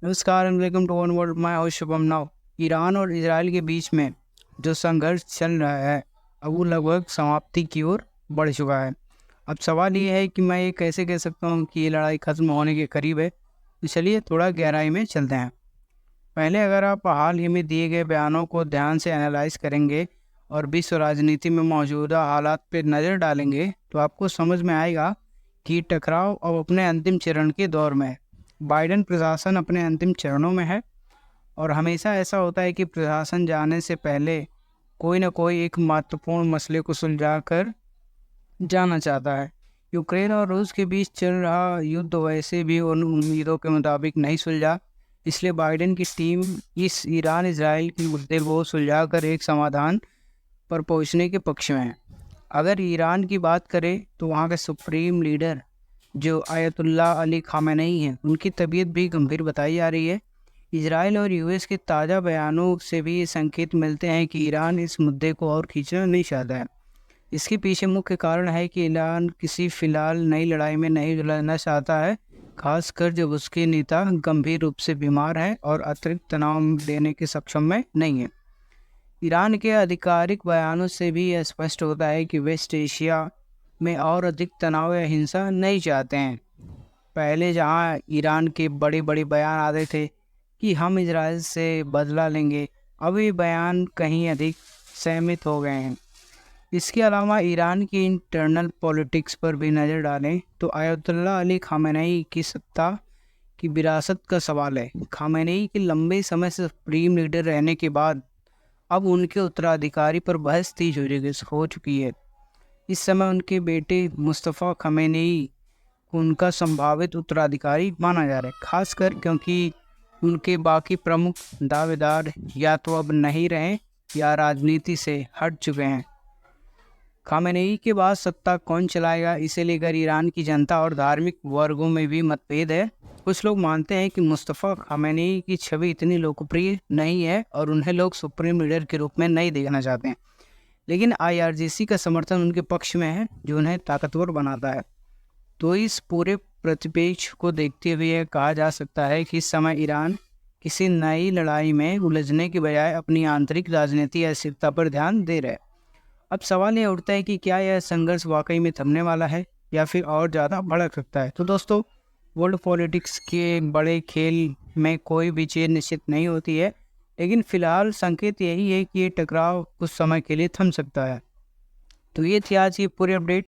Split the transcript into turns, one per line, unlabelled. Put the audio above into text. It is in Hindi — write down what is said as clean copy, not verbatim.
नमस्कार and welcome to one world. मैं हूं शुभम नाव। ईरान और इजराइल के बीच में जो संघर्ष चल रहा है अब वो लगभग समाप्ति की ओर बढ़ चुका है। अब सवाल ये है कि मैं ये कैसे कह सकता हूँ कि ये लड़ाई खत्म होने के करीब है। तो चलिए थोड़ा गहराई में चलते हैं। पहले अगर आप हाल ही में दिए गए बयानों को ध्यान से एनालाइज करेंगे और विश्व राजनीति में मौजूदा हालात पर नज़र डालेंगे तो आपको समझ में आएगा कि टकराव अब अपने अंतिम चरण के दौर में है। बाइडेन प्रशासन अपने अंतिम चरणों में है और हमेशा ऐसा होता है कि प्रशासन जाने से पहले कोई ना कोई एक महत्वपूर्ण मसले को सुलझा कर जाना चाहता है। यूक्रेन और रूस के बीच चल रहा युद्ध वैसे भी उन उम्मीदों के मुताबिक नहीं सुलझा, इसलिए बाइडेन की टीम इस ईरान इजराइल के मुद्दे को सुलझा कर एक समाधान पर पहुंचने के पक्ष में है। अगर ईरान की बात करें तो वहाँ के सुप्रीम लीडर जो आयतुल्ला अली खामेनेई हैं, उनकी तबीयत भी गंभीर बताई जा रही है। इजराइल और यूएस के ताज़ा बयानों से भी ये संकेत मिलते हैं कि ईरान इस मुद्दे को और खींचना नहीं चाहता है। इसके पीछे मुख्य कारण है कि ईरान किसी फिलहाल नई लड़ाई में नहीं उलझना चाहता है, खासकर जब उसके नेता गंभीर रूप से बीमार है और अतिरिक्त तनाव देने के सक्षम में नहीं है। ईरान के आधिकारिक बयानों से भी यह स्पष्ट होता है कि वेस्ट एशिया में और अधिक तनाव या हिंसा नहीं चाहते हैं। पहले जहां ईरान के बड़े बड़े बयान आते थे कि हम इजराइल से बदला लेंगे, अब ये बयान कहीं अधिक सहमित हो गए हैं। इसके अलावा ईरान की इंटरनल पॉलिटिक्स पर भी नज़र डालें तो आयतुल्ला अली खामेनेई की सत्ता की विरासत का सवाल है। खामेनेई के लंबे समय से सुप्रीम लीडर रहने के बाद अब उनके उत्तराधिकारी पर बहस तेज हो चुकी है। इस समय उनके बेटे मुस्तफ़ा खामेनेई को उनका संभावित उत्तराधिकारी माना जा रहा है, खासकर क्योंकि उनके बाकी प्रमुख दावेदार या तो अब नहीं रहे या राजनीति से हट चुके हैं। खामेनेई के बाद सत्ता कौन चलाएगा, इसे लेकर ईरान की जनता और धार्मिक वर्गों में भी मतभेद है। कुछ लोग मानते हैं कि मुस्तफ़ा खामेनेई की छवि इतनी लोकप्रिय नहीं है और उन्हें लोग सुप्रीम लीडर के रूप में नहीं देखना चाहते हैं, लेकिन आईआरजीसी का समर्थन उनके पक्ष में है जो उन्हें ताकतवर बनाता है। तो इस पूरे प्रतिपेक्ष को देखते हुए यह कहा जा सकता है कि इस समय ईरान किसी नई लड़ाई में उलझने के बजाय अपनी आंतरिक राजनीति या स्थिरता पर ध्यान दे रहा है। अब सवाल ये उठता है कि क्या यह संघर्ष वाकई में थमने वाला है या फिर और ज़्यादा भड़क सकता है। तो दोस्तों, वर्ल्ड पॉलिटिक्स के बड़े खेल में कोई भी चीज़ निश्चित नहीं होती है, लेकिन फिलहाल संकेत यही है कि ये टकराव कुछ समय के लिए थम सकता है। तो ये थी आज की पूरी अपडेट।